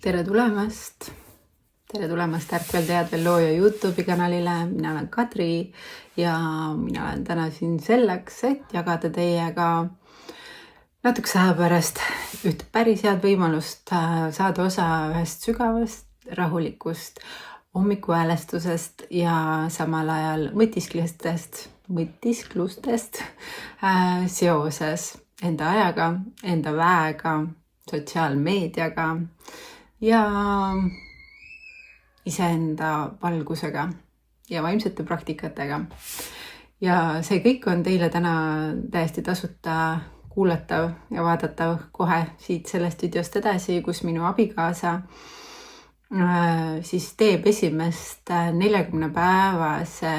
Tere tulemast! Tere tulemast Ärkvel Teadvel looja YouTube'i kanalile. Mina olen Kadri ja mina olen täna siin selleks, et jagada teiega natukese aja pärast üht päris head võimalust saada osa ühest sügavast, rahulikust hommikuhäälestusest ja samal ajal mõtisklustest seoses enda ajaga, enda väega, sotsiaalmeediaga ja iseenda valgusega ja vaimsete praktikatega. Ja see kõik on teile täna täiesti tasuta kuulatav ja vaadatav kohe siit sellest videost edasi, kus minu abikaasa siis teeb esimest 40-päevase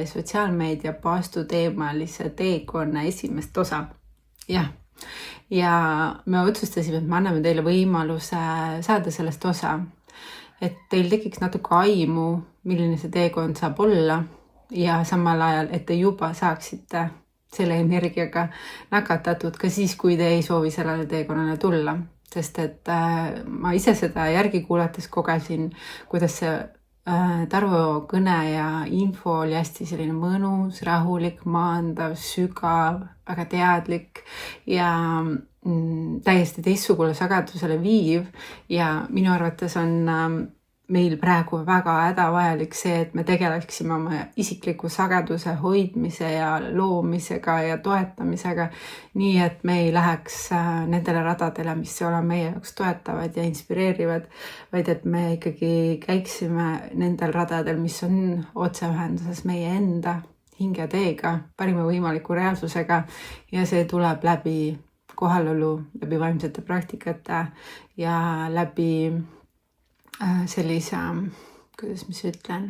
sotsiaalmeedia paastuteemalise teekonna esimest osa. Ja me otsustasime, et me anname teile võimaluse saada sellest osa, et teil tekiks natuke aimu, milline see teekond saab olla ja samal ajal, et te juba saaksite selle energiaga nakatatud ka siis, kui te ei soovi sellele teekonnale tulla. Sest et ma ise seda järgi kuulates kogesin, kuidas see Tarvo kõne ja info oli hästi selline mõnus, rahulik, maandav, sügav, väga teadlik ja täiesti teistsugune sagedusele viiv ja minu arvates on meil praegu väga hädavajalik see, et me tegeleksime oma isikliku sageduse hoidmise ja loomisega ja toetamisega, nii et me ei läheks nendele radadele, mis on meie jaoks toetavad ja inspireerivad, vaid et me ikkagi käiksime nendel radadel, mis on otseühenduses meie enda hingeteega, parima võimaliku reaalsusega ja see tuleb läbi kohalolu, läbi vaimsete praktikate ja läbi sellise, kuidas ma ütlen,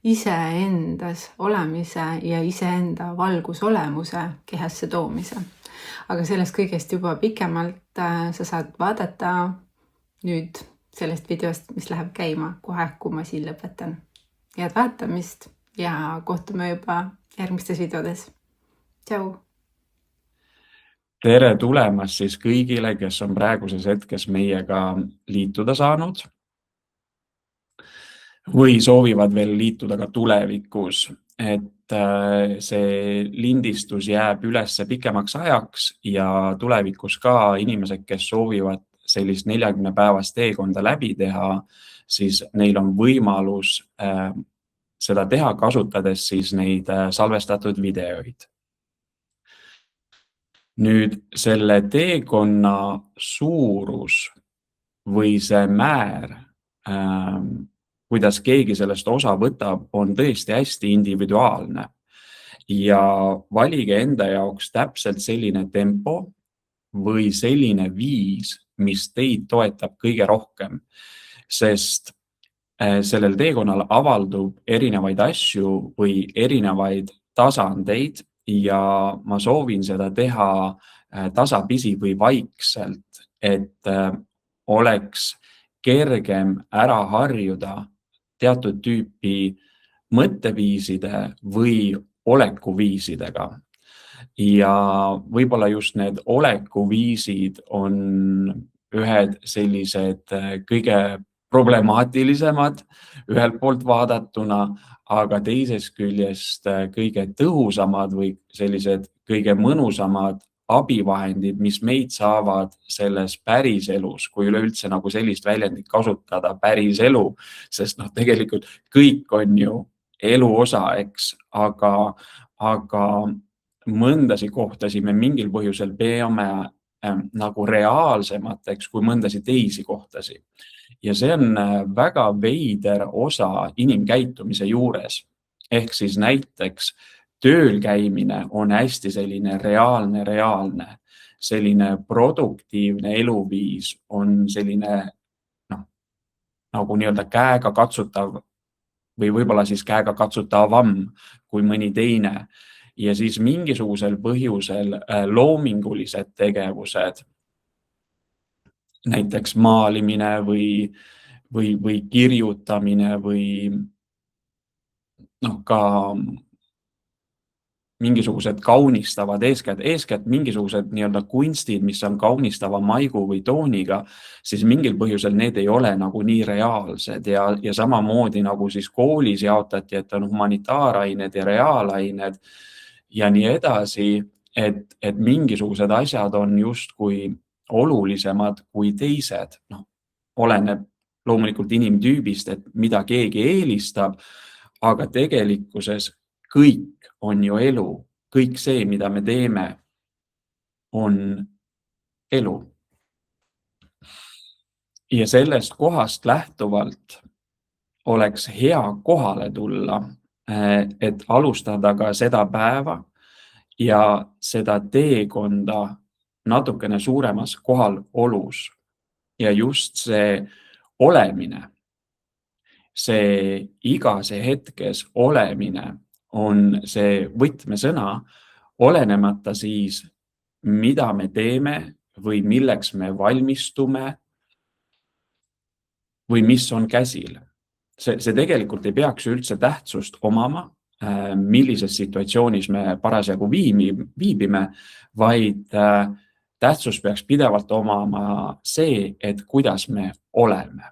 iseendas olemise ja iseenda valgusolemuse kehasse toomise. Aga sellest kõigest juba pikemalt sa saad vaadata nüüd sellest videost, mis läheb käima kohe, kui ma siin lõpetan. Head vaatamist ja kohtume juba järgmistes videodes. Tšau! Tere tulemast siis kõigile, kes on praeguses hetkes meiega liituda saanud või soovivad veel liituda ka tulevikus, et see lindistus jääb üles pikemaks ajaks ja tulevikus ka inimesed, kes soovivad sellist 40-päevast teekonda läbi teha, siis neil on võimalus seda teha, kasutades siis neid salvestatud videoid. Nüüd selle teekonna suurus või see määr, kuidas keegi sellest osa võtab, on tõesti hästi individuaalne. Ja valige enda jaoks täpselt selline tempo või selline viis, mis teid toetab kõige rohkem, sest sellel teekonnal avaldub erinevaid asju või erinevaid tasandeid ja ma soovin seda teha tasapisi või vaikselt, et oleks kergem ära harjuda teatud tüüpi mõtteviiside või olekuviisidega. Ja võib-olla just need olekuviisid on ühed sellised kõige problemaatilisemad ühelt poolt vaadatuna, aga teisest küljest kõige tõhusamad või sellised kõige mõnusamad abivahendid, mis meid saavad selles päriselus, kui üleüldse nagu sellist väljendit kasutada, päriselu, sest tegelikult kõik on ju elu osa, eks, aga mõndasi kohtasi me mingil põhjusel peame nagu reaalsemateks kui mõndasi teisi kohtasi. Ja see on väga veider osa inimkäitumise juures. Ehk siis näiteks tööl käimine on hästi selline reaalne, selline produktiivne eluviis on selline nagu nii-öelda käega katsutav või võib-olla siis käega katsutavam kui mõni teine. Ja siis mingisugusel põhjusel loomingulised tegevused, näiteks maalimine või kirjutamine või ka mingisugused kaunistavad, eeskätt mingisugused nii-öelda kunstid, mis on kaunistava maigu või tooniga, siis mingil põhjusel need ei ole nagu nii reaalsed ja samamoodi nagu siis koolis jaotati, et on humanitaarained ja reaalained ja nii edasi, et mingisugused asjad on justkui olulisemad kui teised. Noh, oleneb loomulikult inimtüübist, et mida keegi eelistab, aga tegelikkuses kõik on ju elu. Kõik see, mida me teeme, on elu. Ja sellest kohast lähtuvalt oleks hea kohale tulla, et alustada ka seda päeva ja seda teekonda natukene suuremas kohalolus. Ja just see olemine, see igase hetkes olemine on see võtmesõna, olenemata siis, mida me teeme või milleks me valmistume või mis on käsil. See tegelikult ei peaks üldse tähtsust omama, millises situatsioonis me parasjagu viibime, vaid tähtsus peaks pidevalt omama see, et kuidas me oleme.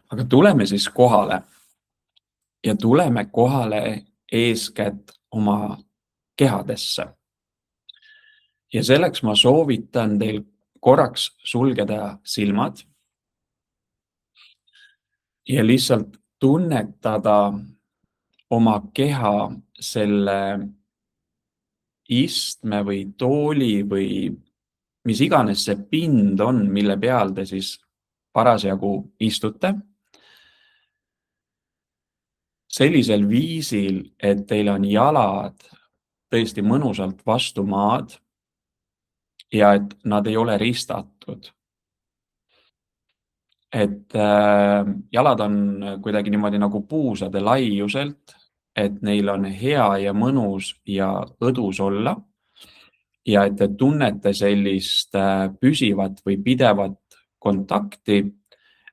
Aga tuleme siis kohale ja tuleme kohale eeskätt oma kehadesse. Ja selleks ma soovitan teil korraks sulgeda silmad ja lihtsalt tunnetada oma keha selle istme või tooli või mis iganes see pind on, mille peal te siis parasjagu istute. Sellisel viisil, et teil on jalad tõesti mõnusalt vastu maad ja et nad ei ole ristatud. Et jalad on kuidagi niimoodi nagu puusade laiuselt, et neil on hea ja mõnus ja õdus olla ja et te tunnete sellist püsivat või pidevat kontakti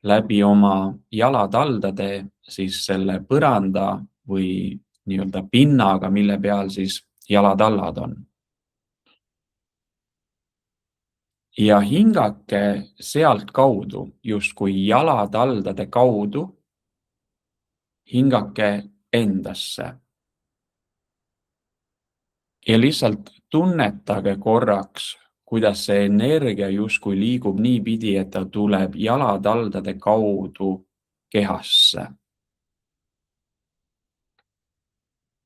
läbi oma jalataldade siis selle põranda või nii-öelda pinnaga, mille peal siis jalatallad on. Ja hingake sealt kaudu, justkui jalataldade kaudu, hingake endasse. Ja lihtsalt tunnetage korraks, kuidas see energia justkui liigub nii pidi, et ta tuleb jalataldade kaudu kehasse.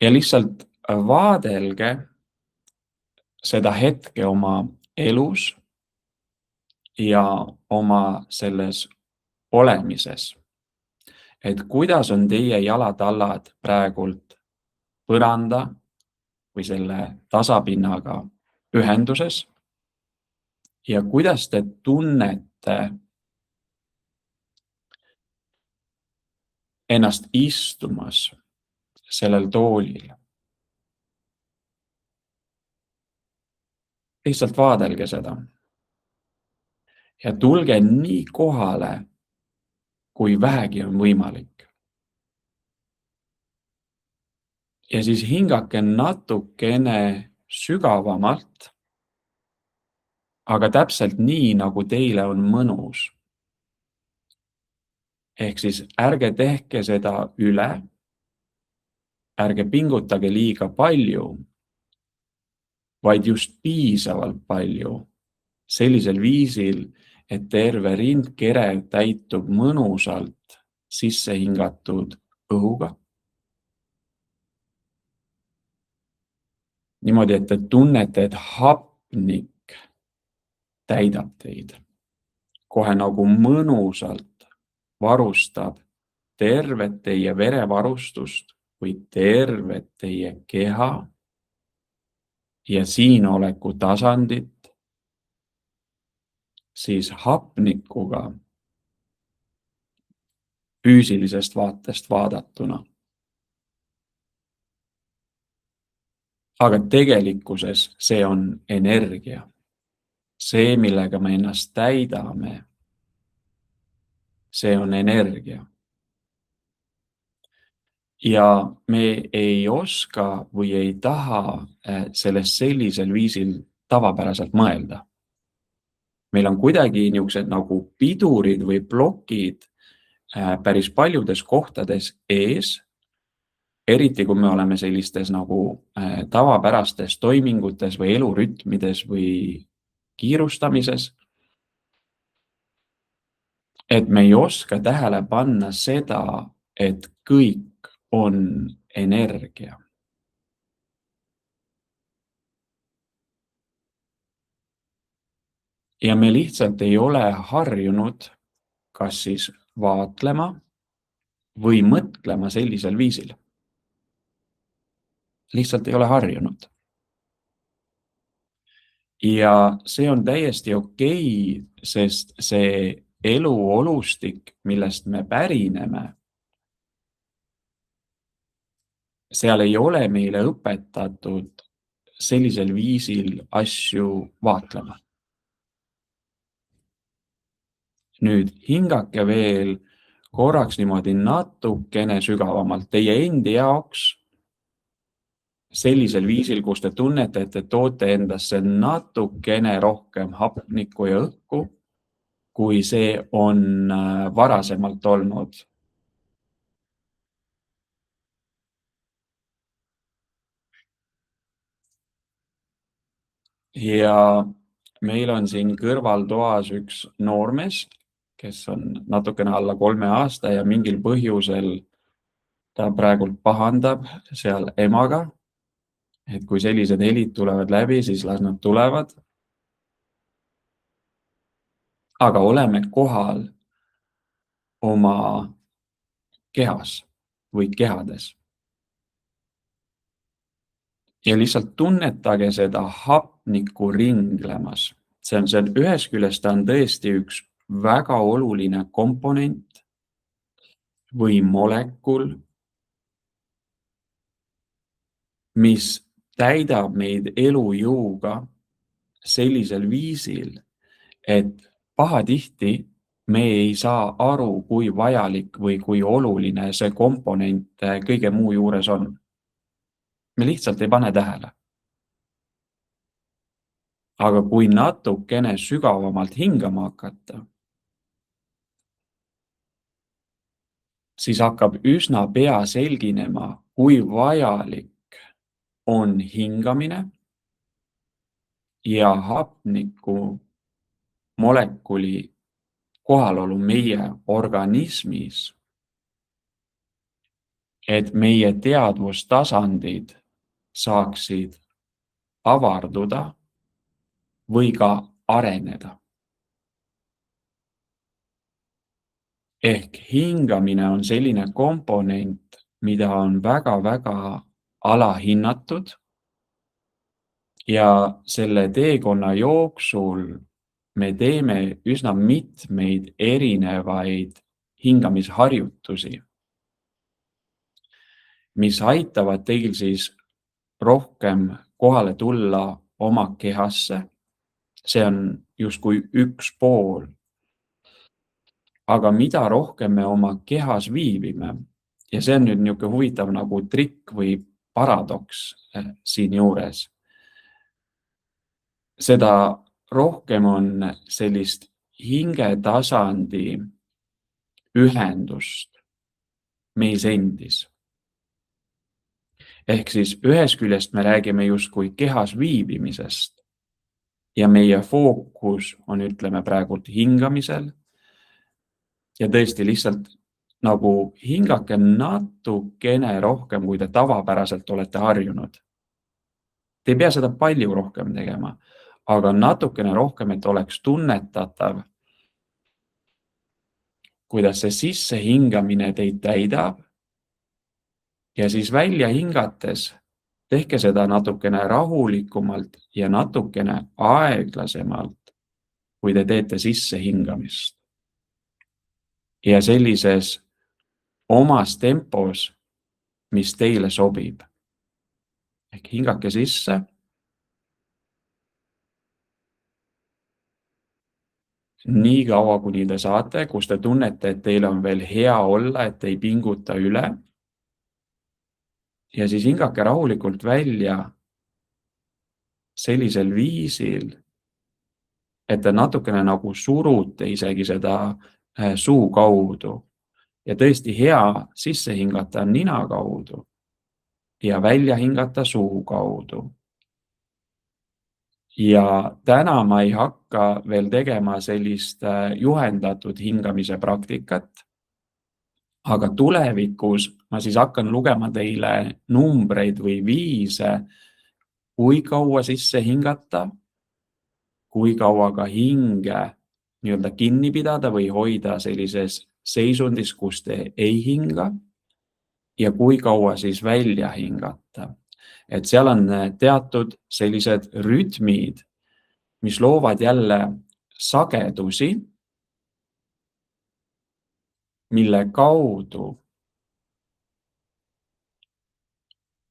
Ja lihtsalt vaadelge seda hetke oma elus ja oma selles olemises. Et kuidas on teie jalatallad praegult põranda või selle tasapinnaga ühenduses ja kuidas te tunnete ennast istumas sellel toolil. Lihtsalt vaadelge seda. Ja tulge nii kohale, kui vähegi on võimalik. Ja siis hingake natukene sügavamalt, aga täpselt nii, nagu teile on mõnus. Ehk siis ärge tehke seda üle, ärge pingutage liiga palju, vaid just piisavalt palju, sellisel viisil, et terve rindkere täitub mõnusalt sisse hingatud õhuga. Niimoodi, et te tunnete, et hapnik täidab teid. Kohe nagu mõnusalt varustab tervet teie verevarustust või tervet teie keha ja siinoleku tasandit, siis hapnikuga füüsilisest vaatest vaadatuna. Aga tegelikkuses see on energia. See, millega me ennast täidame, see on energia. ja me ei oska või ei taha sellest sellisel viisil tavapäraselt mõelda. Meil on kuidagi niisugused nagu pidurid või plokid päris paljudes kohtades ees, eriti kui me oleme sellistes nagu tavapärastes toimingutes või elurütmides või kiirustamises, et me ei oska tähele panna seda, et kõik on energia. Ja me lihtsalt ei ole harjunud kas siis vaatlema või mõtlema sellisel viisil. Lihtsalt ei ole harjunud. Ja see on täiesti okei, sest see eluolustik, millest me pärineme, seal ei ole meile õpetatud sellisel viisil asju vaatlema. Nüüd hingake veel korraks niimoodi natukene sügavamalt teie endi jaoks sellisel viisil, kus te tunnete, et te toote endasse natukene rohkem hapnikku ja õhku, kui see on varasemalt olnud. Ja meil on siin kõrvaltoas üks noormees, kes on natukene alla 3 aasta ja mingil põhjusel ta praegult pahandab seal emaga, et kui sellised helid tulevad läbi, siis las nad tulevad. Aga oleme kohal oma kehas või kehades. Ja lihtsalt tunnetage seda hapnikku ringlemas. See on ühest küljest ta on tõesti üks väga oluline komponent või molekul, mis täidab meid elujõuga sellisel viisil, et pahatihti me ei saa aru, kui vajalik või kui oluline see komponent kõige muu juures on. Me lihtsalt ei pane tähele. Aga kui natukene sügavamalt hingama hakata, siis hakkab üsna pea selginema, kui vajalik on hingamine ja hapniku molekuli kohalolu meie organismis, et meie teadvustasandid saaksid avarduda või ka areneda. Ehk hingamine on selline komponent, mida on väga-väga alahinnatud ja selle teekonna jooksul me teeme üsna mitmeid erinevaid hingamisharjutusi, mis aitavad teil siis rohkem kohale tulla oma kehasse. See on justkui üks pool. Aga mida rohkem me oma kehas viibime, ja see on nüüd niisugune huvitav nagu trikk või paradoks siin juures, seda rohkem on sellist hingetasandi ühendust meis endis. Ehk siis ühest küljest me räägime justkui kehas viibimisest ja meie fookus on, ütleme praegult hingamisel. Ja tõesti lihtsalt nagu hingake natukene rohkem, kui te tavapäraselt olete harjunud. Te ei pea seda palju rohkem tegema, aga natukene rohkem, et oleks tunnetatav, kuidas see sisse hingamine teid täidab. Ja siis välja hingates tehke seda natukene rahulikumalt ja natukene aeglasemalt, kui te teete sisse hingamist. Ja sellises omas tempos, mis teile sobib. Ehk hingake sisse. Nii kaua, kuni te saate, kus te tunnete, et teil on veel hea olla, et ei pinguta üle. ja siis hingake rahulikult välja sellisel viisil, et te natukene nagu surute isegi seda suu kaudu ja tõesti hea sisse hingata nina kaudu ja välja hingata suu kaudu. Ja täna ma ei hakka veel tegema sellist juhendatud hingamise praktikat, aga tulevikus ma siis hakkan lugema teile numbreid või viise, kui kaua sisse hingata, kui kaua ka hinge nii-öelda kinni pidada või hoida sellises seisundis, kus te ei hinga ja kui kaua siis välja hingata. Et seal on teatud sellised rütmid, mis loovad jälle sagedusi, mille kaudu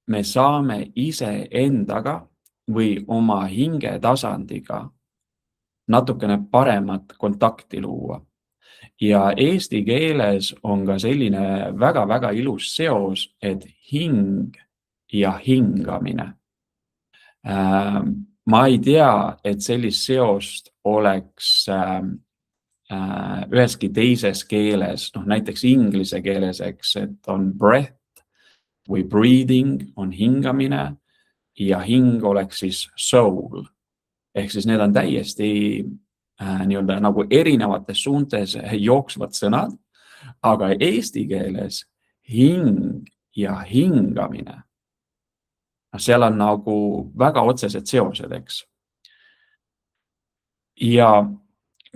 me saame iseendaga või oma hingetasandiga natukene paremat kontakti luua. Ja eesti keeles on ka selline väga-väga ilus seos, et hing ja hingamine. Ma ei tea, et sellist seost oleks üheski teises keeles, näiteks inglise keeles, eks, et on breath või breathing on hingamine ja hing oleks siis soul. Ehk siis need on täiesti nii-öelda nagu erinevates suuntes jooksvad sõnad, aga eesti keeles hing ja hingamine, seal on nagu väga otsesed seosed, eks. Ja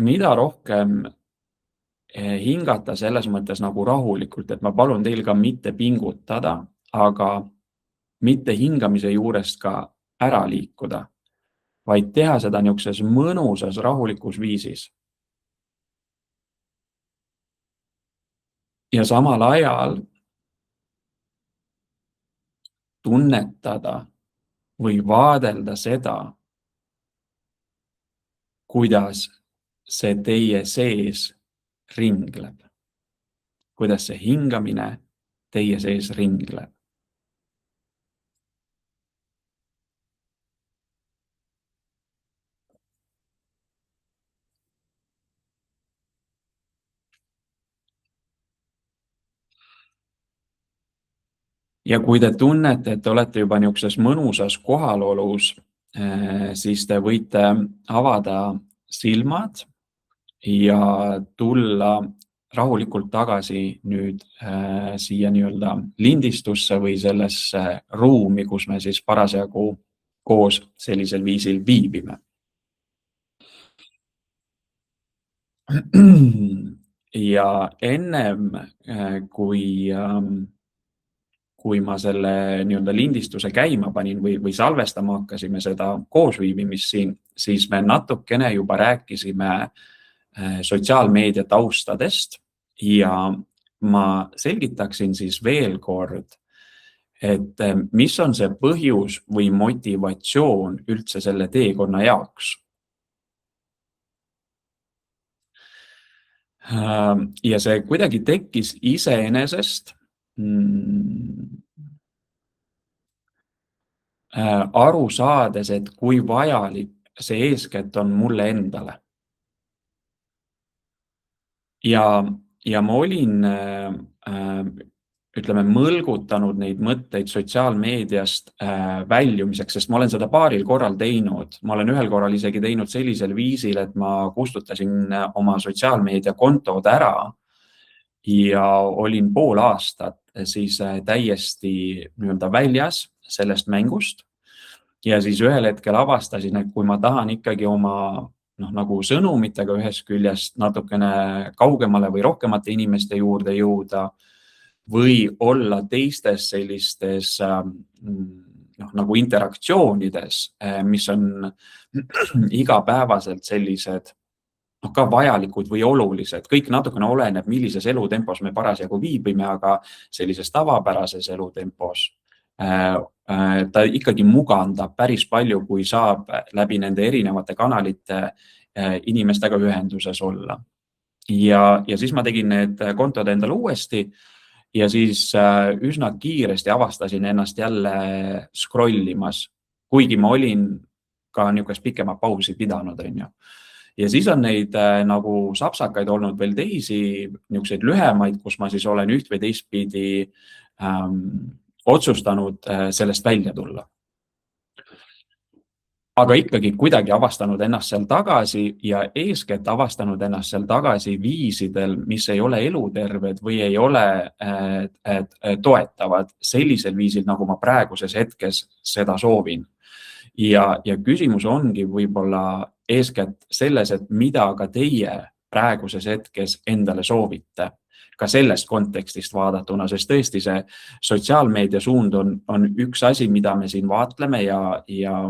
mida rohkem hingata selles mõttes nagu rahulikult, et ma palun teil ka mitte pingutada, aga mitte hingamise juurest ka ära liikuda, vaid teha seda niisuguses mõnusas rahulikus viisis. Ja samal ajal tunnetada või vaadelda seda, kuidas see teie sees ringleb, kuidas see hingamine teie sees ringleb. Ja kui te tunnete, et te olete juba niisuguses mõnusas kohalolus, siis te võite avada silmad ja tulla rahulikult tagasi nüüd siia nii-öelda lindistusse või sellesse ruumi, kus me siis parasjagu koos sellisel viisil viibime. Ja ennem, kui ma selle nii-öelda lindistuse käima panin või salvestama hakkasime seda koosviibimist siin, siis me natukene juba rääkisime sotsiaalmeedia taustadest ja ma selgitaksin siis veel kord, et mis on see põhjus või motivatsioon üldse selle teekonna jaoks. Ja see kuidagi tekkis iseenesest aru saades, et kui vajalik see eeskätt on mulle endale. Ja ma olin, ütleme, mõlgutanud neid mõtteid sotsiaalmeediast väljumiseks, sest ma olen seda paaril korral teinud. Ma olen ühel korral isegi teinud sellisel viisil, et ma kustutasin oma sotsiaalmeedia kontod ära ja olin pool aastat siis täiesti nii-öelda väljas sellest mängust. Ja siis ühel hetkel avastasin, et kui ma tahan ikkagi oma nagu sõnumitega ühest küljest natukene kaugemale või rohkemate inimeste juurde jõuda või olla teistes sellistes nagu interaktsioonides, mis on igapäevaselt sellised ka vajalikud või olulised. Kõik natukene oleneb, millises elutempos me parasjagu viibime, aga sellises tavapärases elutempos ta ikkagi mugandab päris palju, kui saab läbi nende erinevate kanalite inimestega ühenduses olla. Ja siis ma tegin need kontod endale uuesti ja siis üsna kiiresti avastasin ennast jälle scrollimas, kuigi ma olin ka niisugust pikemat pausi pidanud, on ju. Ja siis on neid nagu sapsakaid olnud veel teisi, niisuguseid lühemaid, kus ma siis olen üht või teistpidi otsustanud sellest välja tulla. Aga ikkagi kuidagi avastanud ennast seal tagasi ja eeskätt avastanud ennast seal tagasi viisidel, mis ei ole eluterved või ei ole toetavad sellisel viisil, nagu ma praeguses hetkes seda soovin. Ja küsimus ongi võib-olla eeskätt selles, et mida ka teie praeguses hetkes endale soovite, ka sellest kontekstist vaadatuna, sest tõesti see sotsiaalmeedia suund on üks asi, mida me siin vaatleme ja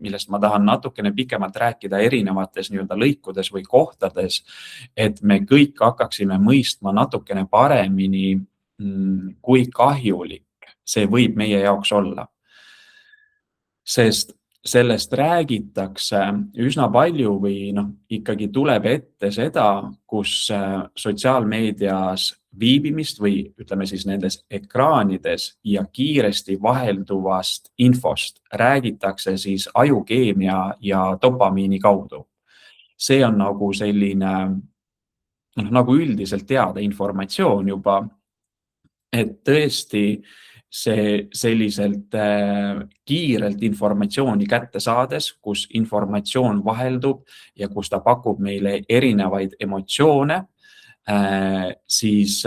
millest ma tahan natukene pikemalt rääkida erinevates nii-öelda lõikudes või kohtades, et me kõik hakkaksime mõistma natukene paremini, kui kahjulik see võib meie jaoks olla. Sest sellest räägitakse üsna palju või ikkagi tuleb ette seda, kus sotsiaalmeedias viibimist või ütleme siis nendes ekraanides ja kiiresti vahelduvast infost räägitakse siis ajukeemia ja dopamiini kaudu. See on nagu selline nagu üldiselt teada informatsioon juba, et tõesti see selliselt kiirelt informatsiooni kätte saades, kus informatsioon vaheldub ja kus ta pakub meile erinevaid emotsioone, siis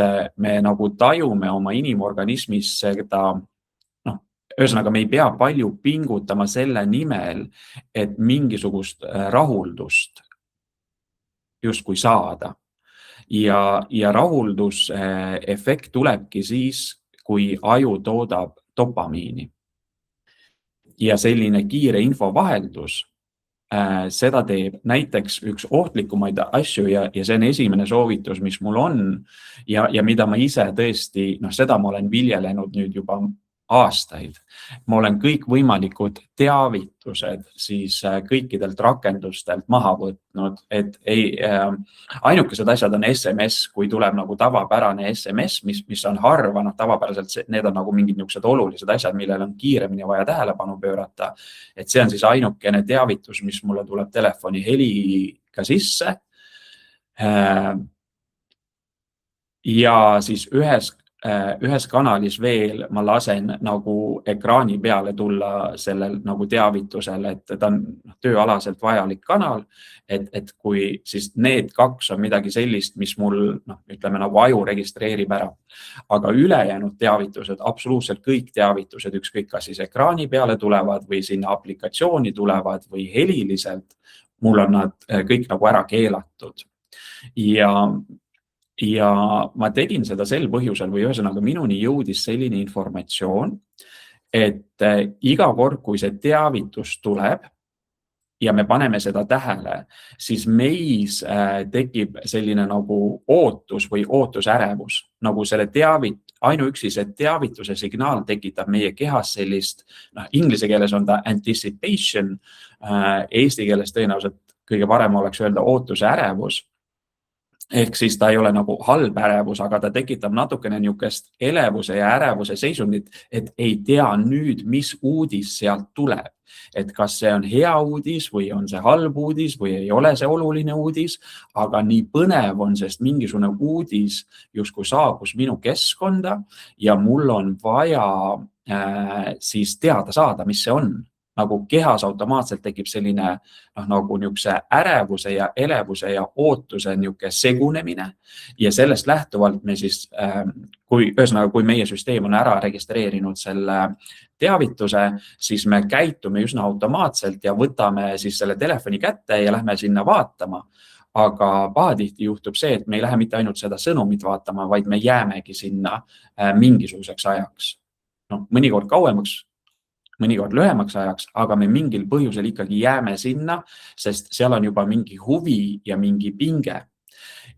me nagu tajume oma inimorganismis seda, ühesõnaga me ei pea palju pingutama selle nimel, et mingisugust rahuldust justkui saada. Ja rahuldusefekt tulebki siis, kui aju toodab dopamiini. Ja selline kiire infovaheldus, seda teeb näiteks üks ohtlikumaid asju ja see on esimene soovitus, mis mul on ja mida ma ise tõesti, seda ma olen viljelenud nüüd juba aastaid. Ma olen kõikvõimalikud teavitused siis kõikidelt rakendustelt maha võtnud, et ainukesed asjad on SMS, kui tuleb nagu tavapärane SMS, mis on harva, tavapäraselt need on nagu mingid niisugused olulised asjad, millele on kiiremini vaja tähelepanu pöörata. Et see on siis ainukene teavitus, mis mulle tuleb telefoni heliga sisse. Ja siis ühes kanalis veel ma lasen nagu ekraani peale tulla sellel nagu teavitusel, et ta on tööalaselt vajalik kanal, et kui siis need kaks on midagi sellist, mis mul, ütleme nagu aju registreerib ära. Aga ülejäänud teavitused, absoluutselt kõik teavitused, ükskõik kas siis ekraani peale tulevad või sinna aplikatsiooni tulevad või heliliselt, mul on nad kõik nagu ära keelatud. Ja ma tegin seda sel põhjusel või ühesõnaga minuni jõudis selline informatsioon, et iga kord, kui see teavitus tuleb ja me paneme seda tähele, siis meis tekib selline nagu ootus või ootusärevus, nagu selle ainuüksi see teavituse signaal tekitab meie kehas sellist, inglise keeles on ta anticipation, eesti keeles tõenäoliselt kõige parem oleks öelda ootusärevus. Ehk siis ta ei ole nagu halb ärevus, aga ta tekitab natukene niisugust elevuse ja ärevuse seisundit, et ei tea nüüd, mis uudis sealt tuleb. Et kas see on hea uudis või on see halb uudis või ei ole see oluline uudis, aga nii põnev on, sest mingisugune uudis justkui saabus minu keskkonda ja mul on vaja siis teada saada, mis see on. Nagu kehas automaatselt tekib selline nagu niisuguse ärevuse ja elevuse ja ootuse niisugune segunemine ja sellest lähtuvalt me siis, kui meie süsteem on ära registreerinud selle teavituse, siis me käitume üsna automaatselt ja võtame siis selle telefoni kätte ja lähme sinna vaatama. Aga pahatihti juhtub see, et me ei lähe mitte ainult seda sõnumit vaatama, vaid me jäämegi sinna mingisuguseks ajaks. Mõnikord kauemaks, mõnikord lühemaks ajaks, aga me mingil põhjusel ikkagi jääme sinna, sest seal on juba mingi huvi ja mingi pinge.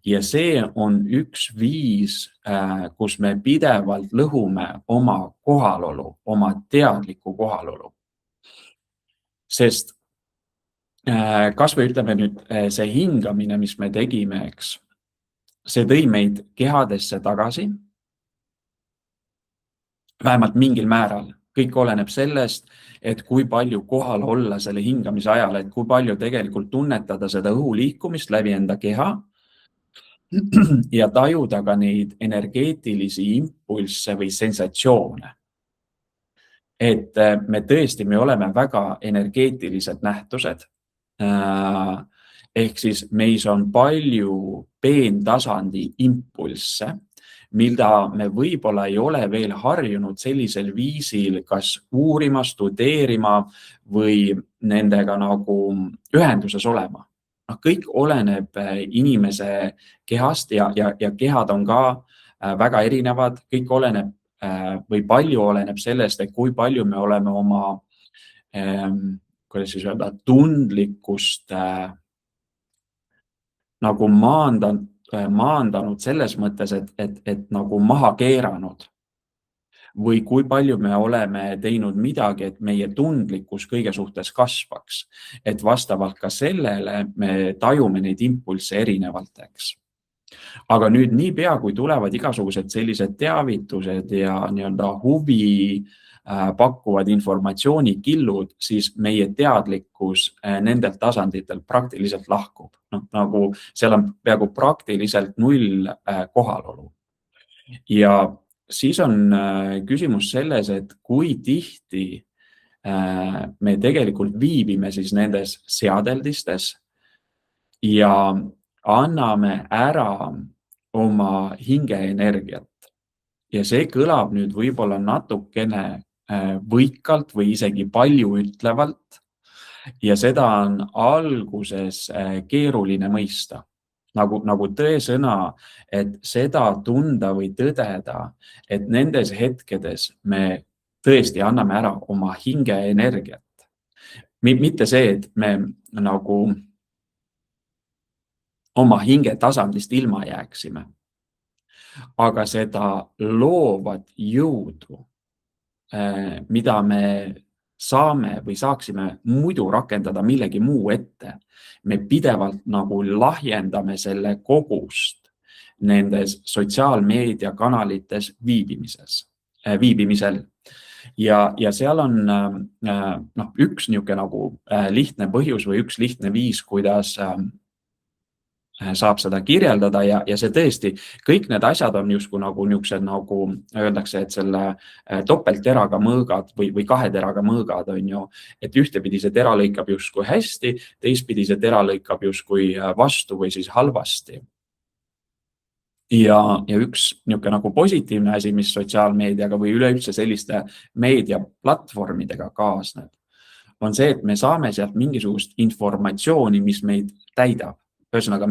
Ja see on üks viis, kus me pidevalt lõhume oma kohalolu, oma teadliku kohalolu. Sest kas või ütleme nüüd see hingamine, mis me tegime, eks, see tõi meid kehadesse tagasi. vähemalt mingil määral. Kõik oleneb sellest, et kui palju kohal olla selle hingamise ajal, et kui palju tegelikult tunnetada seda õhu liikumist läbi enda keha ja tajuda ka neid energeetilisi impulsse või sensatsioone. Et me tõesti, me oleme väga energeetilised nähtused. Ehk siis meis on palju peentasandi impulsse, mida me võib-olla ei ole veel harjunud sellisel viisil kas uurima, studeerima või nendega nagu ühenduses olema. Kõik oleneb inimese kehast ja kehad on ka väga erinevad, kõik oleneb või palju oleneb sellest, et kui palju me oleme oma, kuidas siis öelda, tundlikkust nagu maandanud selles mõttes, et nagu maha keeranud. Või kui palju me oleme teinud midagi, et meie tundlikkus kõige suhtes kasvaks. Et vastavalt ka sellele me tajume neid impulsse erinevalt, eks. Aga nüüd niipea, kui tulevad igasugused sellised teavitused ja nii-öelda huvi pakkuvad informatsioonikillud, siis meie teadlikkus nendelt tasanditel praktiliselt lahkub. Nagu seal on peaaegu praktiliselt null kohalolu. Ja siis on küsimus selles, et kui tihti me tegelikult viibime siis nendes seadeldistes ja anname ära oma hingeenergiat. Ja see kõlab nüüd võib-olla natukene võikalt või isegi palju ütlevalt. Ja seda on alguses keeruline mõista. Nagu tõesõna, et seda tunda või tõdeda, et nendes hetkedes me tõesti anname ära oma hingeenergiat. Mitte see, et me nagu oma hinge tasandist ilma jääksime. Aga seda loovat jõudu, mida me saame või saaksime muidu rakendada millegi muu ette. Me pidevalt nagu lahjendame selle kogust nendes sotsiaalmeediakanalites viibimisel. Ja seal on üks niisugune nagu lihtne põhjus või üks lihtne viis, kuidas saab seda kirjeldada ja see tõesti, kõik need asjad on justkui nagu niisugused, nagu öeldakse, et selle topeltteraga mõõgad või kahe teraga mõõgad on ju, et ühtepidi see tera lõikab justkui hästi, teistpidi see tera lõikab justkui vastu või siis halvasti. Ja üks niisugune nagu positiivne asi, mis sotsiaalmeediaga või üleüldse selliste meediaplatvormidega kaasneb, on see, et me saame sealt mingisugust informatsiooni, mis meid täidab. Ühesõnaga,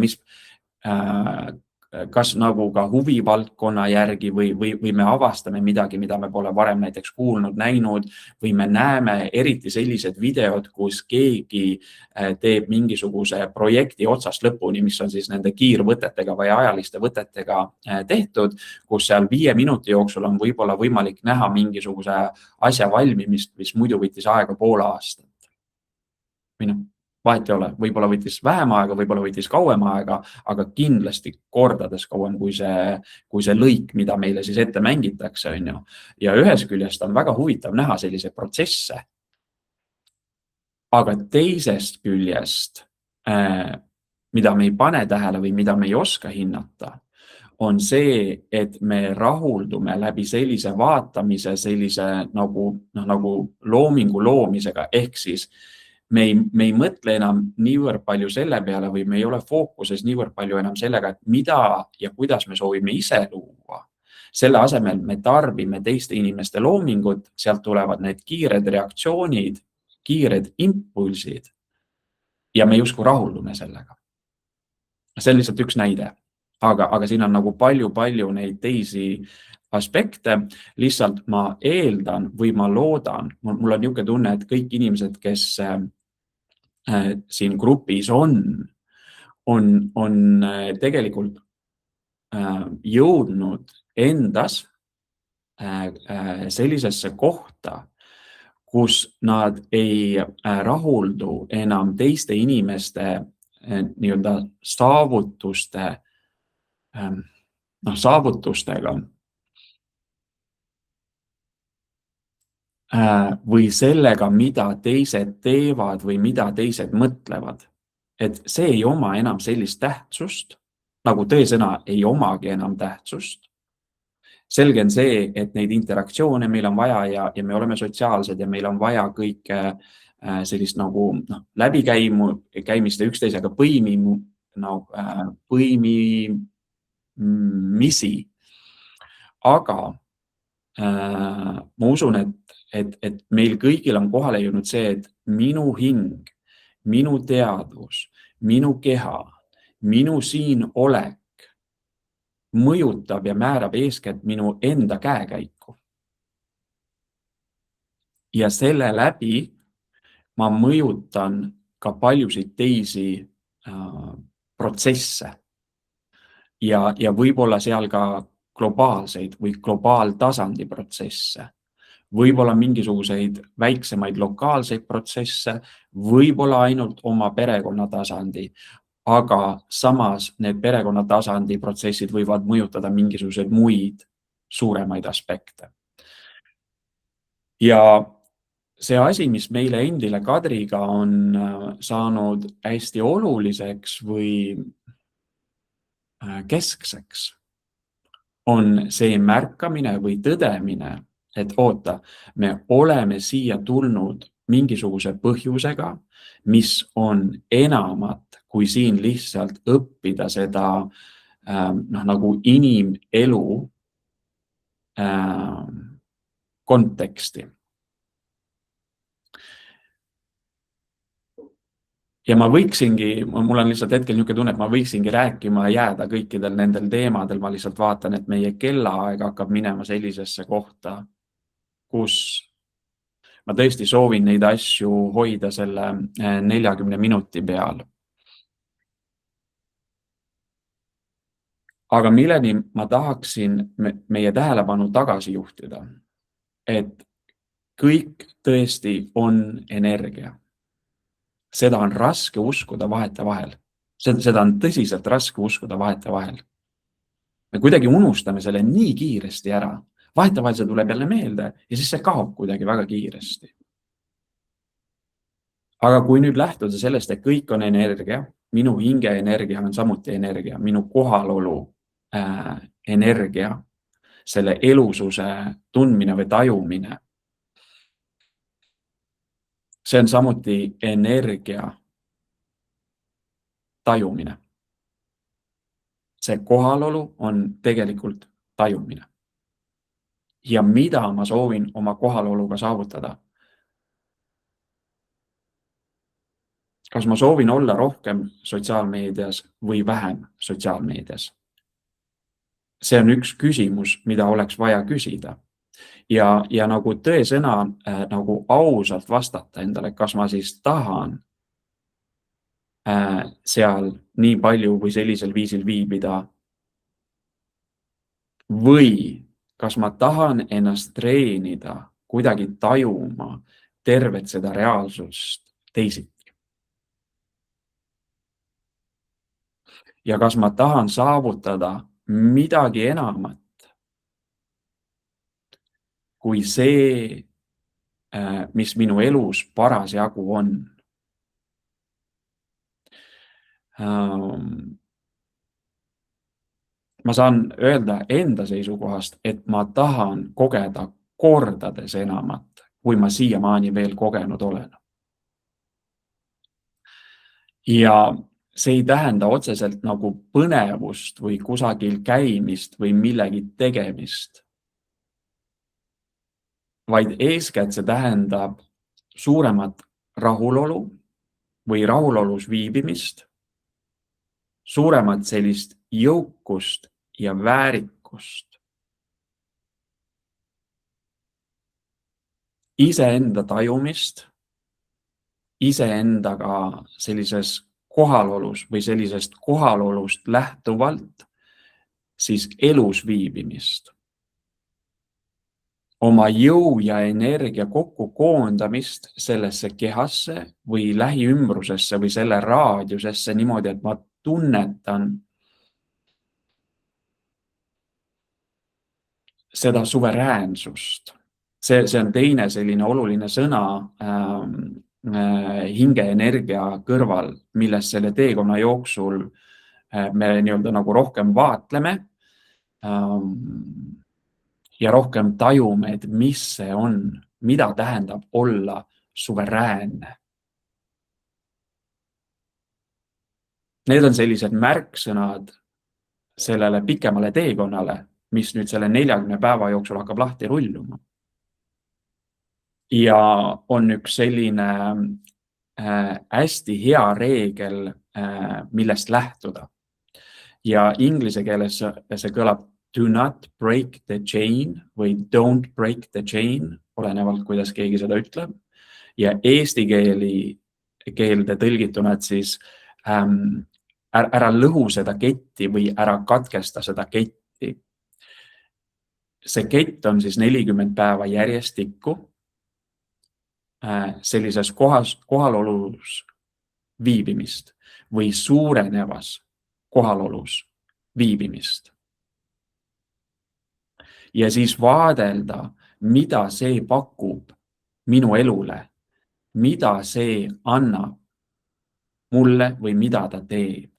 kas nagu ka huvivaldkonna järgi või me avastame midagi, mida me pole varem näiteks kuulnud, näinud või me näeme eriti sellised videod, kus keegi teeb mingisuguse projekti otsast lõpuni, mis on siis nende kiirvõtetega või ajaliste võtetega tehtud, kus seal 5 minuti jooksul on võib-olla võimalik näha mingisuguse asja valmimist, mis muidu võttis aega pool aastat. Vahet ei ole, võib-olla võttis vähem aega, võib-olla võttis kauem aega, aga kindlasti kordades kauem kui see lõik, mida meile siis ette mängitakse, on ju. Ja ühest küljest on väga huvitav näha sellise protsesse. Aga teisest küljest, mida me ei pane tähele või mida me ei oska hinnata, on see, et me rahuldume läbi sellise vaatamise, sellise nagu loomingu loomisega, ehk siis me ei mõtle enam niivõrd palju selle peale või me ei ole fookuses niivõrd palju enam sellega, et mida ja kuidas me soovime ise luua. Selle asemel me tarbime teiste inimeste loomingut, sealt tulevad need kiired reaktsioonid, kiired impulsid ja me justkui rahuldume sellega. See on lihtsalt üks näide, aga siin on nagu palju neid teisi aspekte. Lihtsalt ma eeldan või ma loodan, mul on niisugune tunne, et kõik inimesed, kes siin grupis on tegelikult jõudnud endas sellisesse kohta, kus nad ei rahuldu enam teiste inimeste nii-öelda saavutustega, või sellega, mida teised teevad või mida teised mõtlevad. Et see ei oma enam sellist tähtsust, nagu tõesõna ei omagi enam tähtsust. Selge on see, et neid interaktsioone meil on vaja ja me oleme sotsiaalsed ja meil on vaja kõike sellist nagu läbikäimist ja üksteisega põimimisi. Aga ma usun, et meil kõigil on kohale jõudnud see, et minu hing, minu teadvus, minu keha, minu siin olek mõjutab ja määrab eeskätt minu enda käekäiku. Ja selle läbi ma mõjutan ka paljusid teisi protsesse ja võib-olla seal ka globaalseid või globaaltasandi protsesse. Võib-olla mingisuguseid väiksemaid lokaalseid protsesse, võib-olla ainult oma perekonna tasandi. Aga samas need perekonna tasandi protsessid võivad mõjutada mingisuguseid muid suuremaid aspekte. Ja see asi, mis meile endile Kadriga on saanud hästi oluliseks või keskseks, on see märkamine või tõdemine, et oota, me oleme siia tulnud mingisuguse põhjusega, mis on enamat kui siin lihtsalt õppida seda nagu inimelu konteksti. Ja ma võiksingi, mul on lihtsalt hetkel niisugune tunne, et ma võiksingi rääkima jääda kõikidel nendel teemadel, ma lihtsalt vaatan, et meie kellaaeg hakkab minema sellisesse kohta, kus ma tõesti soovin neid asju hoida selle 40 minuti peal. Aga milleni ma tahaksin meie tähelepanu tagasi juhtida, et kõik tõesti on energia. Seda on raske uskuda vahetevahel. Seda on tõsiselt raske uskuda vahetevahel. Me kuidagi unustame selle nii kiiresti ära. Vahetevahel see tuleb jälle meelde ja siis see kaob kuidagi väga kiiresti. Aga kui nüüd lähtuda sellest, et kõik on energia, minu hinge energia on samuti energia, minu kohalolu energia, selle elususe tundmine või tajumine. See on samuti energia tajumine. See kohalolu on tegelikult tajumine. Ja mida ma soovin oma kohaloluga saavutada? Kas ma soovin olla rohkem sotsiaalmeedias või vähem sotsiaalmeedias? See on üks küsimus, mida oleks vaja küsida. Ja nagu tõesõna nagu ausalt vastata endale, kas ma siis tahan seal nii palju või sellisel viisil viibida või kas ma tahan ennast treenida kuidagi tajuma tervet seda reaalsust teisiti. Ja kas ma tahan saavutada midagi enamat kui see, mis minu elus parasjagu on. Ma saan öelda enda seisukohast, et ma tahan kogeda kordades enamat, kui ma siiamaani veel kogenud olen. Ja see ei tähenda otseselt nagu põnevust või kusagil käimist või millegi tegemist, vaid eeskätt see tähendab suuremat rahulolu või rahulolus viibimist, suuremat sellist jõukust ja väärikust, iseenda tajumist, iseendaga sellises kohalolus või sellisest kohalolust lähtuvalt siis elus viibimist. Oma jõu ja energia kokku koondamist sellesse kehasse või lähiümbrusesse või selle raadiusesse niimoodi, et ma tunnetan seda suveräänsust, see on teine selline oluline sõna hingeenergia kõrval, millest selle teekonna jooksul me nii-öelda nagu rohkem vaatleme ja rohkem tajume, et mis see on, mida tähendab olla suveräänne. Need on sellised märksõnad sellele pikemale teekonnale, mis nüüd selle 40 päeva jooksul hakkab lahti rulluma. Ja on üks selline hästi hea reegel, millest lähtuda. Ja inglise keeles see kõlab do not break the chain või don't break the chain, olenevalt kuidas keegi seda ütleb. Ja eesti keelde tõlgituna, et siis ära lõhu seda ketti või ära katkesta seda ketti. See kett on siis 40 päeva järjestikku sellises kohalolus viibimist või suurenevas kohalolus viibimist. Ja siis vaadelda, mida see pakub minu elule, mida see annab mulle või mida ta teeb.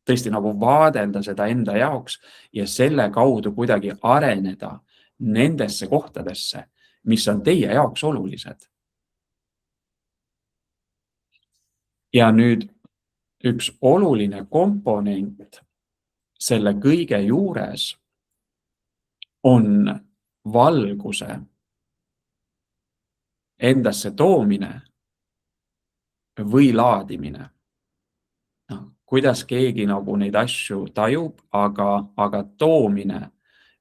Tõesti nagu vaadelda seda enda jaoks ja selle kaudu kuidagi areneda nendesse kohtadesse, mis on teie jaoks olulised. Ja nüüd üks oluline komponent selle kõige juures on valguse endasse toomine või laadimine. Kuidas keegi nagu neid asju tajub, aga toomine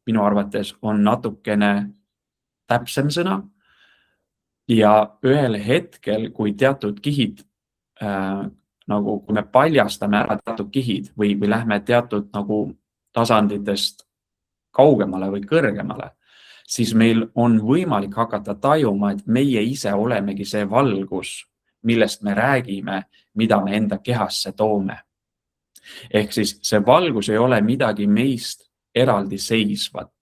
minu arvates on natukene täpsem sõna. Ja ühel hetkel, kui teatud kihid, nagu kui me paljastame ära teatud kihid või lähme teatud nagu tasanditest kaugemale või kõrgemale, siis meil on võimalik hakata tajuma, et meie ise olemegi see valgus, millest me räägime, mida me enda kehasse toome. Ehk siis see valgus ei ole midagi meist eraldi seisvat.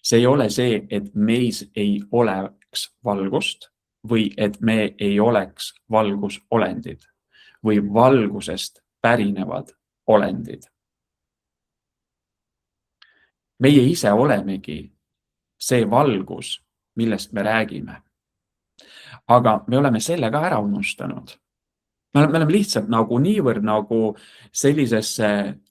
See ei ole see, et meis ei oleks valgust või et me ei oleks valgusolendid või valgusest pärinevad olendid. Meie ise olemegi see valgus, millest me räägime. Aga me oleme selle ka ära unustanud. Me oleme lihtsalt nagu niivõrd nagu sellisesse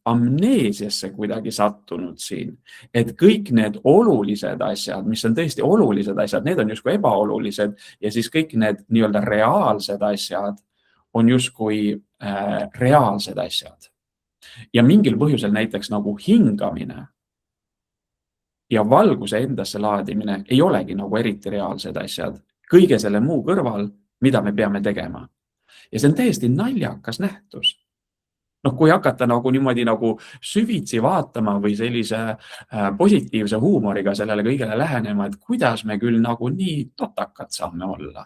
amneesiasse kuidagi sattunud siin, et kõik need olulised asjad, mis on tõesti olulised asjad, need on justkui ebaolulised ja siis kõik need nii-öelda reaalsed asjad on justkui reaalsed asjad. Ja mingil põhjusel näiteks nagu hingamine ja valguse endasse laadimine ei olegi nagu eriti reaalsed asjad kõige selle muu kõrval, mida me peame tegema. Ja see on täiesti naljakas nähtus. Kui hakata nagu niimoodi nagu süvitsi vaatama või sellise positiivse huumoriga sellele kõigele lähenema, et kuidas me küll nagu nii totakad saame olla.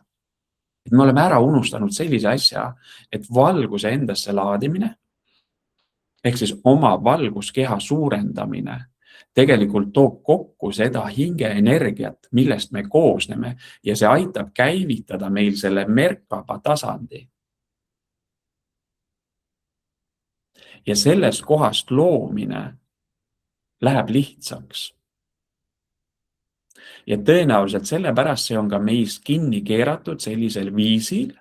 Et me oleme ära unustanud sellise asja, et valguse endasse laadimine, ehk siis oma valguskeha suurendamine, tegelikult toob kokku seda hingeenergiat, millest me koosneme ja see aitab käivitada meil selle merkaba tasandi. Ja sellest kohast loomine läheb lihtsaks. Ja tõenäoliselt sellepärast see on ka meis kinni keeratud sellisel viisil,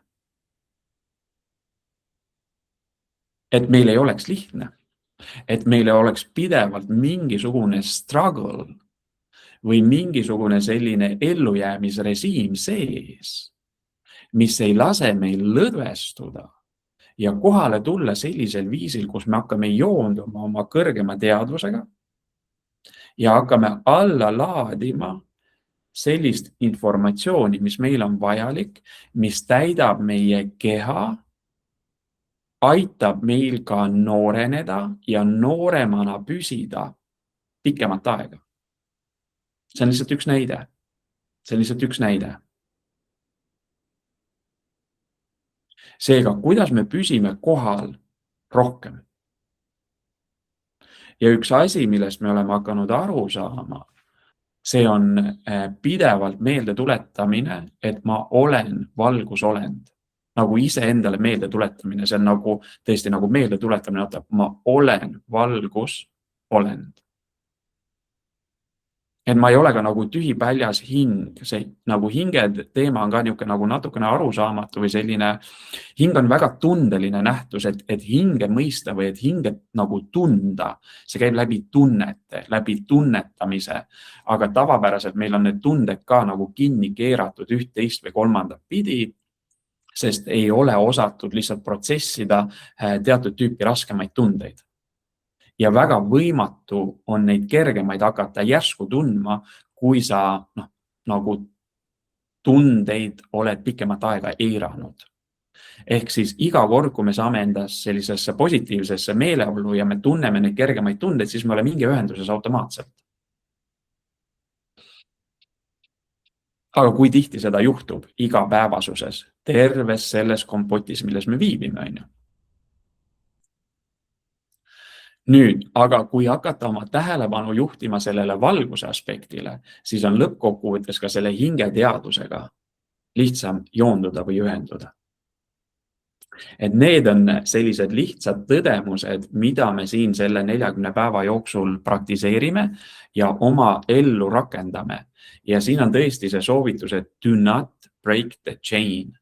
et meil ei oleks lihtne, et meil oleks pidevalt mingisugune struggle või mingisugune selline ellujäämisrežiim sees, mis ei lase meil lõdvestuda ja kohale tulla sellisel viisil, kus me hakkame joonduma oma kõrgema teadvusega ja hakkame alla laadima sellist informatsiooni, mis meil on vajalik, mis täidab meie keha, aitab meil ka nooreneda ja nooremana püsida pikemat aega. See on lihtsalt üks näide. See on lihtsalt üks näide. Seega, kuidas me püsime kohal rohkem? Ja üks asi, millest me oleme hakanud aru saama, See on pidevalt meelde tuletamine, et ma olen valgusolend. Nagu iseendale meelde tuletamine, see on nagu tõesti nagu meelde tuletamine, oota, ma olen valgusolend. Et ma ei ole ka nagu tühipäljas hing, see nagu hinge teema on ka niisugune nagu natukene arusaamatu või selline, hing on väga tundeline nähtus, et hinge mõista või et hinge nagu tunda, see käib läbi tunnete, läbi tunnetamise, aga tavapäraselt meil on need tunded ka nagu kinni keeratud üht, teist või kolmandat pidi, sest ei ole osatud lihtsalt protsessida teatud tüüpi raskemaid tundeid. Ja väga võimatu on neid kergemaid hakata järsku tundma, kui sa nagu tundeid oled pikemat aega eiranud. Ehk siis iga kord, kui me saame endas sellisesse positiivsesse meeleolu ja me tunneme neid kergemaid tundeid, siis me oleme hingeühenduses automaatselt. Aga kui tihti seda juhtub igapäevasuses, terves selles kompotis, milles me viibime, on ju. Nüüd, aga kui hakata oma tähelepanu juhtima sellele valguse aspektile, siis on lõppkokkuvõttes ka selle hingeteadusega lihtsam joonduda või ühenduda. Et need on sellised lihtsad tõdemused, mida me siin selle 40 päeva jooksul praktiseerime ja oma ellu rakendame. Ja siin on tõesti see soovitus, et do not break the chain.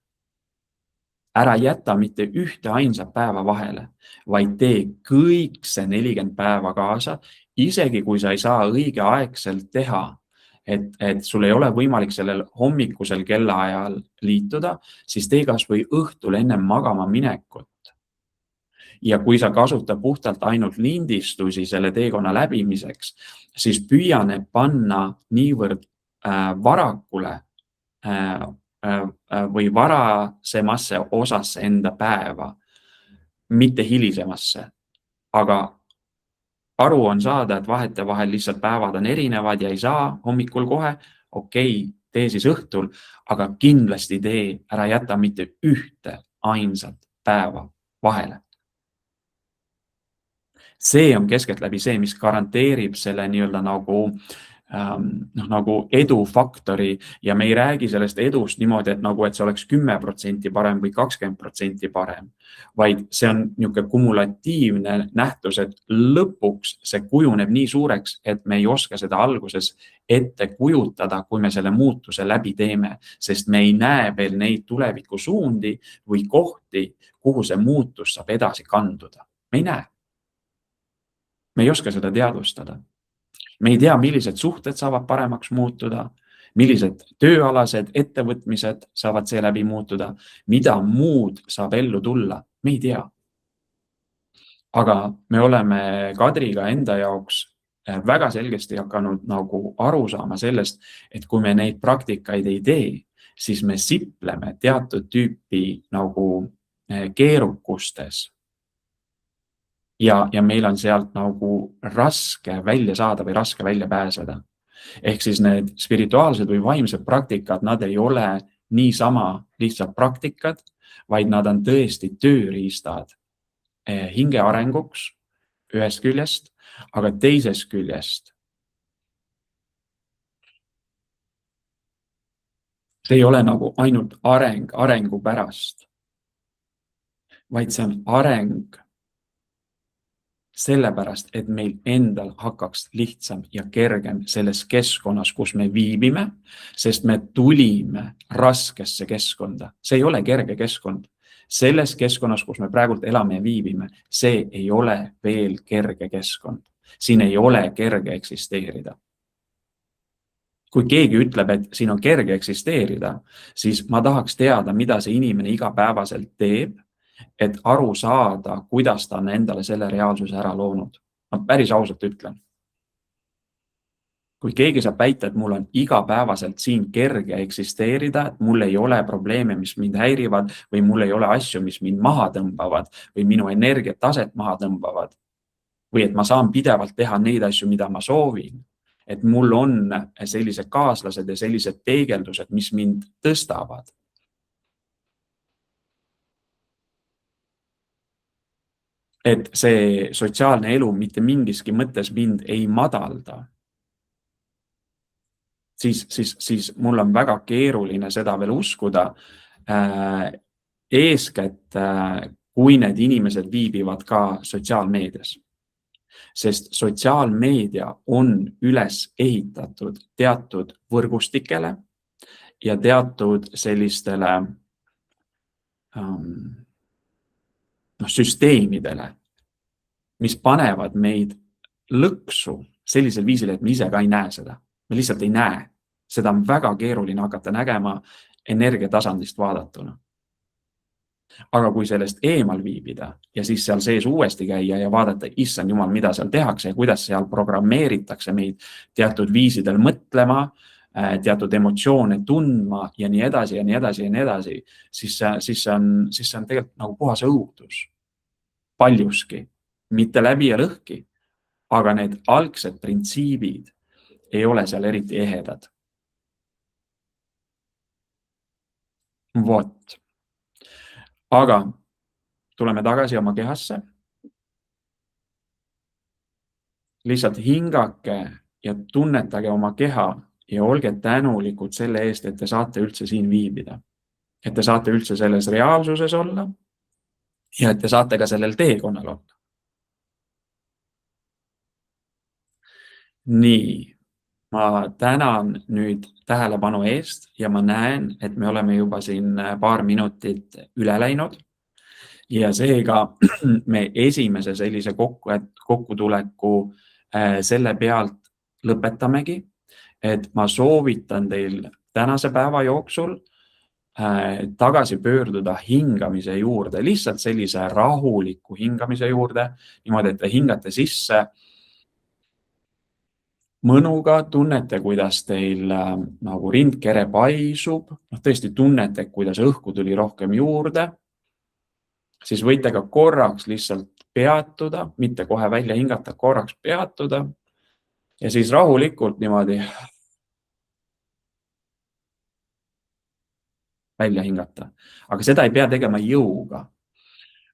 Ära jäta mitte ühte ainsat päeva vahele, vaid tee kõik see 40 päeva kaasa, isegi kui sa ei saa õigeaegselt teha, et sul ei ole võimalik sellel hommikusel kellaajal liituda, siis tee kas või õhtul enne magama minekut. Ja kui sa kasutad puhtalt ainult lindistusi selle teekonna läbimiseks, siis püüa need panna niivõrd varakule või varasemasse osasse enda päeva, mitte hilisemasse. Aga aru on saada, et vahetevahel lihtsalt päevad on erinevad ja ei saa hommikul kohe, okei, tee siis õhtul, aga kindlasti tee, ära jäta mitte ühte ainsat päeva vahele. See on keskeltläbi see, mis garanteerib selle nii-öelda nagu edufaktori ja me ei räägi sellest edust niimoodi, et see oleks 10% parem või 20% parem, vaid see on niisugune kumulatiivne nähtus, et lõpuks see kujuneb nii suureks, et me ei oska seda alguses ette kujutada, kui me selle muutuse läbi teeme, sest me ei näe veel neid tulevikusuundi või kohti, kuhu see muutus saab edasi kanduda. Me ei näe. Me ei oska seda teadvustada. Me ei tea, millised suhted saavad paremaks muutuda, millised tööalased ettevõtmised saavad seeläbi muutuda, mida muud saab ellu tulla. Me ei tea. Aga me oleme Kadriga enda jaoks väga selgesti hakanud nagu aru saama sellest, et kui me neid praktikaid ei tee, siis me sipleme teatud tüüpi nagu keerukustes. Ja meil on sealt nagu raske välja saada või raske välja pääseda. Ehk siis need spirituaalsed või vaimsed praktikad, nad ei ole niisama lihtsalt praktikad, vaid nad on tõesti tööriistad hinge arenguks ühest küljest, aga teisest küljest. See ei ole nagu ainult arengu pärast, vaid see on areng sellepärast, et meil endal hakkaks lihtsam ja kergem selles keskkonnas, kus me viibime, sest me tulime raskesse keskkonda. See ei ole kerge keskkond. Selles keskkonnas, kus me praegult elame ja viibime, see ei ole veel kerge keskkond. Siin ei ole kerge eksisteerida. Kui keegi ütleb, et siin on kerge eksisteerida, siis ma tahaks teada, mida see inimene igapäevaselt teeb, et aru saada, kuidas ta on endale selle reaalsuse ära loonud. Ma päris ausalt ütlen. Kui keegi saab väita, et mul on igapäevaselt siin kerge eksisteerida, et mul ei ole probleeme, mis mind häirivad või mul ei ole asju, mis mind maha tõmbavad või minu energiataset maha tõmbavad või et ma saan pidevalt teha neid asju, mida ma soovin, et mul on sellised kaaslased ja sellised peegeldused, mis mind tõstavad. Et see sotsiaalne elu mitte mingiski mõttes mind ei madalda. siis mul on väga keeruline seda veel uskuda. Eeskätt, kui need inimesed viibivad ka sotsiaalmeedias. Sest sotsiaalmeedia on üles ehitatud teatud võrgustikele ja teatud sellistele süsteemidele, mis panevad meid lõksu sellisel viisil, et me ise ka ei näe seda. Me lihtsalt ei näe. Seda on väga keeruline hakata nägema energiatasandist vaadatuna. Aga kui sellest eemal viibida ja siis seal sees uuesti käia ja vaadata, issand jumal, mida seal tehakse ja kuidas seal programmeeritakse meid teatud viisidel mõtlema, teatud emotsioone tundma ja nii edasi ja nii edasi ja nii edasi, siis see on tegelikult nagu puhas õudus. Paljuski, mitte läbi ja lõhki, aga need algsed printsiibid ei ole seal eriti ehedad. Vot. Aga tuleme tagasi oma kehasse. Lihtsalt hingake ja tunnetage oma keha ja olge tänulikud selle eest, et te saate üldse siin viibida. Et te saate üldse selles reaalsuses olla ja et te saate ka sellel teekonnal olla. Nii, ma tänan nüüd tähelepanu eest ja ma näen, et me oleme juba siin paar minutit üle läinud. Ja seega me esimese sellise kokkutuleku selle pealt lõpetamegi, et ma soovitan teil tänase päeva jooksul tagasi pöörduda hingamise juurde, lihtsalt sellise rahuliku hingamise juurde, niimoodi, et te hingate sisse mõnuga, tunnete, kuidas teil nagu rindkere paisub, tõesti tunnete, kuidas õhku tuli rohkem juurde, siis võite ka korraks lihtsalt peatuda, mitte kohe välja hingata, korraks peatuda ja siis rahulikult niimoodi välja hingata. Aga seda ei pea tegema jõuga,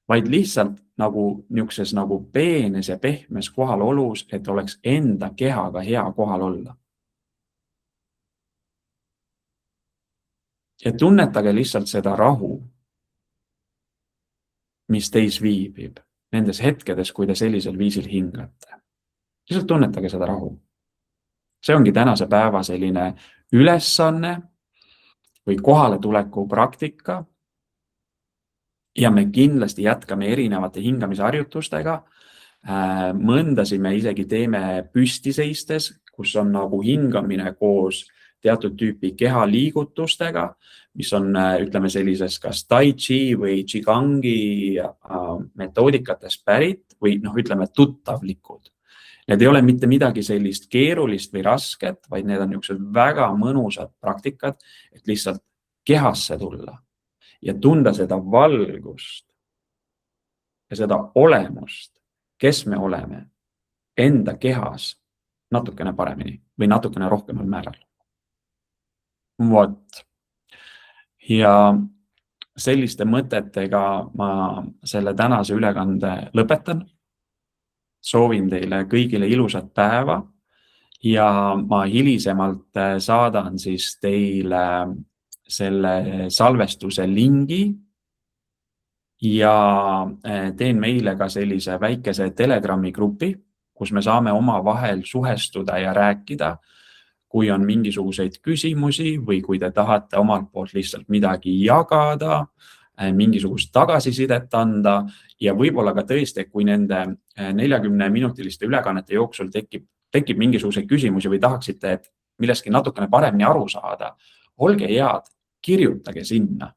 vaid lihtsalt nagu niisuguses nagu peenes ja pehmes kohalolus, et oleks enda kehaga hea kohal olla. Ja tunnetage lihtsalt seda rahu, mis teis viibib nendes hetkedes, kui te sellisel viisil hingate. Lihtsalt tunnetage seda rahu. See ongi tänase päeva selline ülesanne või kohaletuleku praktika. Ja me kindlasti jätkame erinevate hingamisharjutustega. Mõndasid me isegi teeme püsti seistes, kus on nagu hingamine koos teatud tüüpi kehaliigutustega, mis on, ütleme, sellises kas tai chi või qigangi metoodikatest pärit või ütleme tuttavlikud. Need ei ole mitte midagi sellist keerulist või rasket, vaid need on niisugused väga mõnusad praktikad, et lihtsalt kehasse tulla ja tunda seda valgust ja seda olemust, kes me oleme enda kehas natukene paremini või natukene rohkemal määral. Vot. Ja selliste mõtetega ma selle tänase ülekande lõpetan. Soovin teile kõigile ilusat päeva ja ma hilisemalt saadan siis teile selle salvestuse lingi ja teen meile ka sellise väikese Telegrami grupi, kus me saame omavahel suhestuda ja rääkida, kui on mingisuguseid küsimusi või kui te tahate omalt poolt lihtsalt midagi jagada, mingisugust tagasisidet anda ja võib-olla ka tõesti, kui nende 40-minutiliste ülekannete jooksul tekib mingisuguseid küsimusi või tahaksite, et millestki natukene paremini aru saada, olge head, kirjutage sinna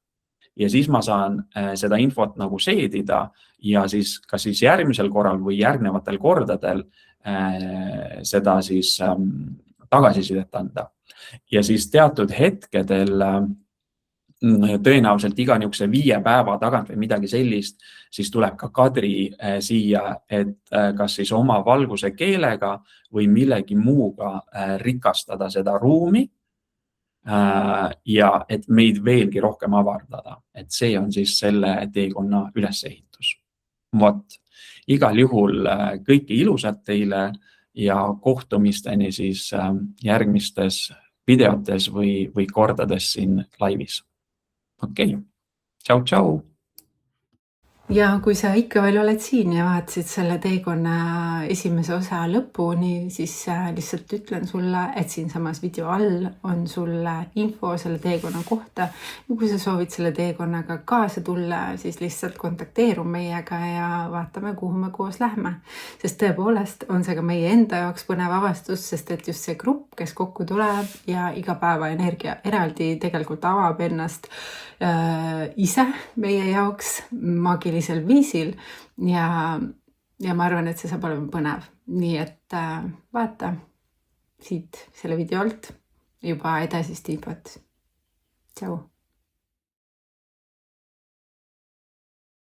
ja siis ma saan seda infot nagu seedida ja siis kas siis järgmisel korral või järgnevatel kordadel seda siis tagasisidet anda. Ja siis teatud hetkedel tõenäoliselt iga niisuguse 5 päeva tagant või midagi sellist, siis tuleb ka Kadri siia, et kas siis oma valguse keelega või millegi muuga rikastada seda ruumi ja et meid veelgi rohkem avardada. Et see on siis selle teekonna ülesehitus. Vot, igal juhul kõike ilusat teile ja kohtumisteni siis järgmistes videotes või kordades siin laivis. Okei, tšau. Ja kui sa ikka veel oled siin ja vaatasid selle teekonna esimese osa lõpuni, siis lihtsalt ütlen sulle, et siinsamas video all on sulle info selle teekonna kohta. Ja kui sa soovid selle teekonnaga kaasa tulla, siis lihtsalt kontakteeru meiega ja vaatame, kuhu me koos lähme. Sest tõepoolest on see ka meie enda jaoks põnev avastus, sest et just see grupp, kes kokku tuleb ja igapäevaenergia eraldi tegelikult avab ennast ise meie jaoks magilisel viisil ja ma arvan, et see saab olema põnev. Nii et vaata siit selle video alt juba edasist infot. Tšau!